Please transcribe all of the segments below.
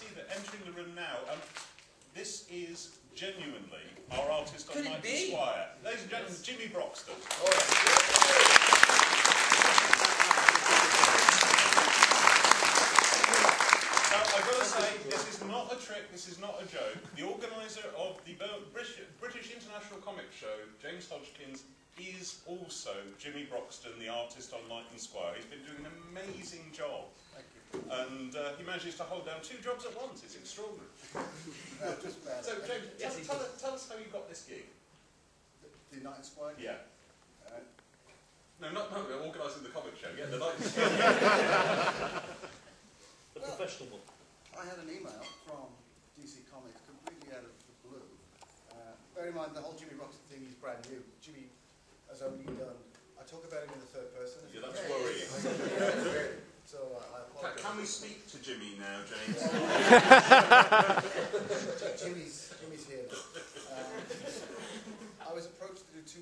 see that entering the room now, this is genuinely our artist on Michael Squire. Ladies and gentlemen, Jimmy Broxton. Oh, now, I've got to say, this is not a trick, this is not a joke. The organiser of the British International Comic Show, James Hodgkins, is also Jimmy Broxton, the artist on Michael Squire. He's been doing an amazing job. Thank you. And he manages to hold down 2 jobs at once. It's extraordinary. So, James, tell us how you got this gig. The Night Squire? Yeah. No, not organising the comic show. Yeah, the Night Squire. The professional one. I had an email from DC Comics completely out of the blue. Bear in mind, the whole Jimmy Broxton thing is brand new. Jimmy has only done... I talk about him in the third person. Yeah, that's worrying. So I apologise. Can we speak to Jimmy now, James? Jimmy's here now. I was approached to do 2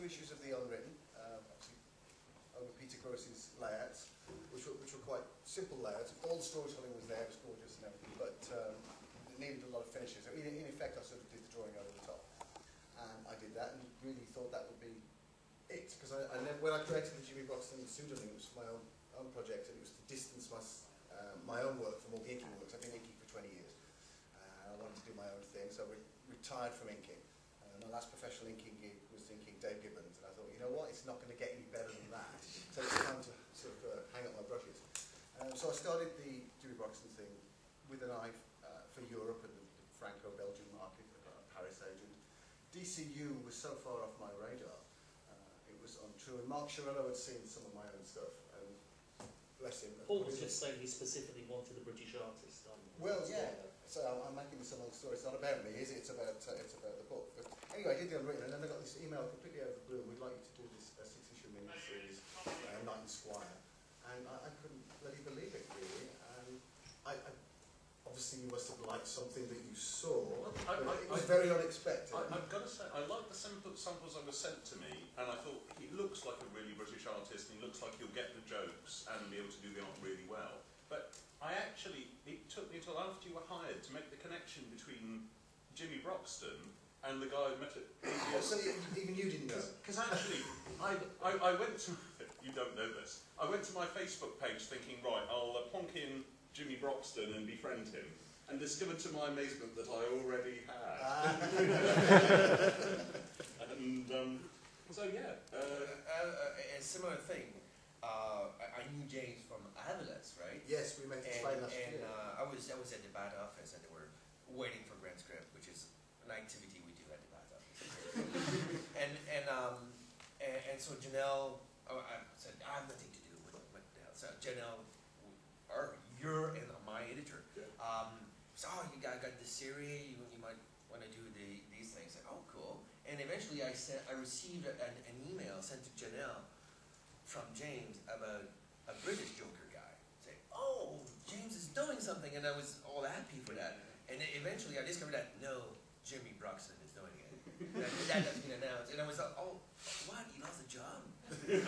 issues of The Unwritten, obviously over Peter Gross's layouts, which were quite simple layouts. All the storytelling was there, it was gorgeous and everything, but it needed a lot of finishes. So in effect, I sort of did the drawing over the top. And I did that and really thought that would be it, because when I created the Jimmy Broxton pseudonym, it was for my own project, and it was to distance my own work from all the inking works. I've been inking for 20 years. I wanted to do my own thing, so I retired from inking. My last professional inking gig was inking Dave Gibbons, and I thought, you know what, it's not going to get any better than that. So it's time to sort of hang up my brushes. So I started the Jimmy Broxton thing with an eye for Europe and the Franco-Belgian market. I got a Paris agent. DCU was so far off my radar. It was untrue. And Mark Chiarello had seen some of my own stuff. And bless him. Paul was just saying he specifically wanted a British artist. Well, yeah. So I'm making this a long story. It's not about me, is it? It's about the book. But anyway, I did The Unwritten, and then I got this email completely out of the blue. We'd like you to do this 6-issue mini-series, Night and Squire. And I couldn't bloody believe it, really. And I obviously you must have liked something that you saw. It was very unexpected. I've got to say, I like the samples that were sent to me, and I thought, he looks like a really British artist, and he looks like he'll get the jokes and be able to do the art really well. But it took me until after you were hired to make the connection between Jimmy Broxton and the guy I met at previous... So even you didn't know? Because actually, I went to... You don't know this. I went to my Facebook page thinking, right, I'll plonk in Jimmy Broxton and befriend him, and discovered to my amazement that I already had. And so yeah. A similar thing. I knew James from Avalanche, right? Yes, we met in Spain last year. I was at the BAT office, and they were waiting for Grand Script, which is an activity we do at the BAT office. and so Janelle, I said, I have nothing to do with that. So Janelle, you're my editor. Yeah. So you got this series. You might want to do these things. I said, oh, cool. And eventually, I received an email sent to Janelle from James about a British Joker guy. Saying, oh, James is doing something, and I was all happy for that. And then eventually, I discovered that no, Jimmy Broxton is doing it. That has been announced, and I was like, oh, what? You lost a job? You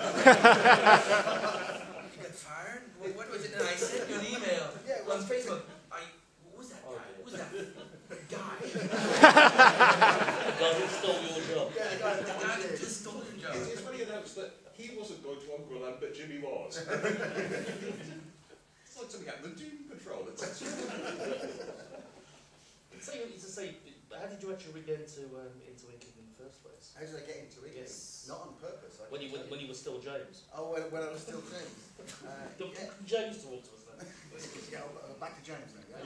got fired? What was it? And I sent you an email on Facebook. Who's that guy? Who's that guy? The guy who stole your job. Yeah, the guy who just stole your job. It's funny enough that he wasn't going to Umbrella, but Jimmy was. It's like something happened. The Doom Patrol, etc. How did you actually get into inking in the first place? How did I get into inking? Yes. Not on purpose. When you were still James. Oh, when I was still James. James talk to us then. Yeah, back to James now. Yeah.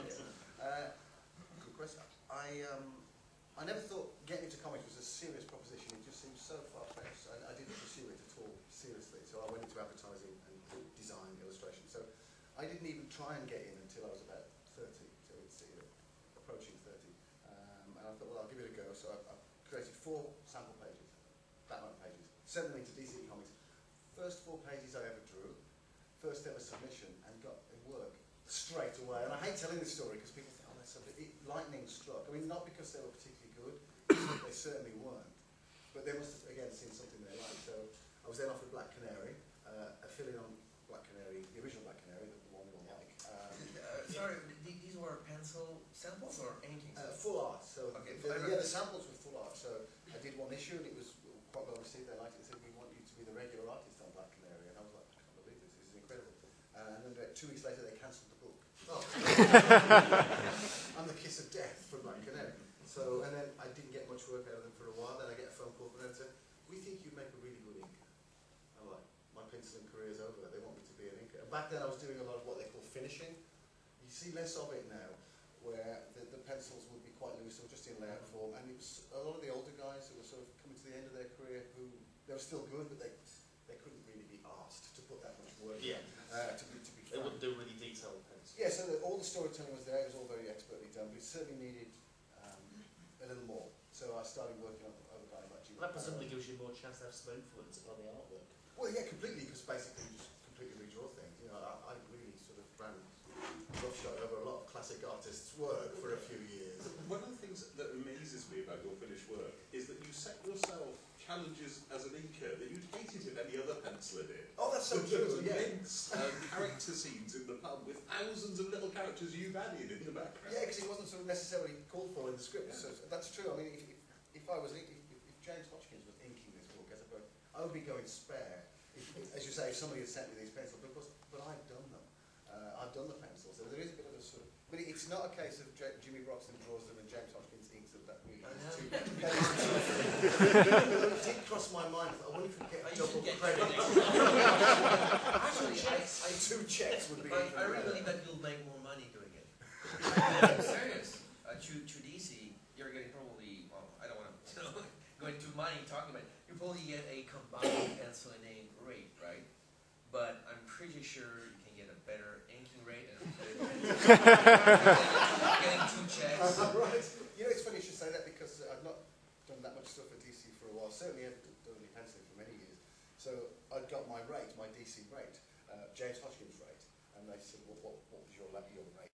Good question. I never thought getting into comics was a serious proposition. It just seemed so far-fetched. I didn't pursue it at all seriously. So I went into advertising and design, illustration. So I didn't even try and get in until I was about 30. So it's approaching 30. And I thought, well, I'll give it a go. So I created 4 sample pages, Batman pages, sent them into DC Comics. First 4 pages I ever drew, first ever submission, and got it work straight away. And I hate telling this story because people think, oh, that's something. Lightning struck. I mean, not because they were particularly good, they certainly weren't. But they must have, again, seen something they liked. So I was then offered Black Canary, a fill-in on Black Canary, the original Black Canary, the one we all like. Sorry, these were pencil pencil samples or inking? Full art. So Okay, the samples were full art. So I did one issue and it was quite well received. They liked it. They said, "We want you to be the regular artist on Black Canary," and I was like, "I can't believe this. This is incredible." And then about 2 weeks later, they cancelled the book. Oh. I'm the kiss of death for Black Canary. So, and then I didn't get much work out of them for a while. Then I get a phone call from them and said, "We think you'd make a really good inker." I'm like, my penciling career's over. They want me to be an inker. And back then, I was doing a lot of what they call finishing. You see less of it now, where the pencils would be quite loose or just in layout form. And it was a lot of the older guys who were sort of coming to the end of their career who they were still good, but they couldn't really be asked to put that much work in. To be They frank. wouldn't do really detailed pencils. Yeah, so all the storytelling was there. It was all very expertly done, but it certainly needed a little more. So I started working on other guys like Jimmy. Well, that presumably gives you more chance to have some influence upon the artwork. Well, yeah, completely, because basically you just completely redraw things. You know, I really sort of ran roughshod over a lot of classic artists' work for a few years. One of the things that amazes me about your finished work is that you set yourself challenges as an inker that you'd hated if any other penciler did. Oh, that's so There true, was yeah. immense character scenes in the pub with thousands of little characters you've added in the background. Yeah, because it wasn't sort of necessarily called for in the script. Yeah. So that's true. I mean, if James Hodgkins was inking this book as a book, I would be going spare. As you say, if somebody had sent me these pencils, but I've done them. I've done the pencils. So there is a bit of a sort of, but it's not a case of Jimmy Broxton draws them and James Hodgkins inks them. That really is too. It did cross my mind. I wonder if we get double credit. Actually, I 2 checks would be. I really believe that you'll make more money doing it. I'm serious. To DC, you're getting probably, well, I don't want to go into money talking about it. You probably get a combined pencil and ink rate, right? But I'm pretty sure you can get a better inking rate and getting 2 checks. Right. You know, it's funny you should say that because I've not done that much stuff for DC for a while. Certainly haven't done any penciling for many years. So I'd got my rate, my DC rate, James Hodgkins rate, and they said, "Well, what was your rate?"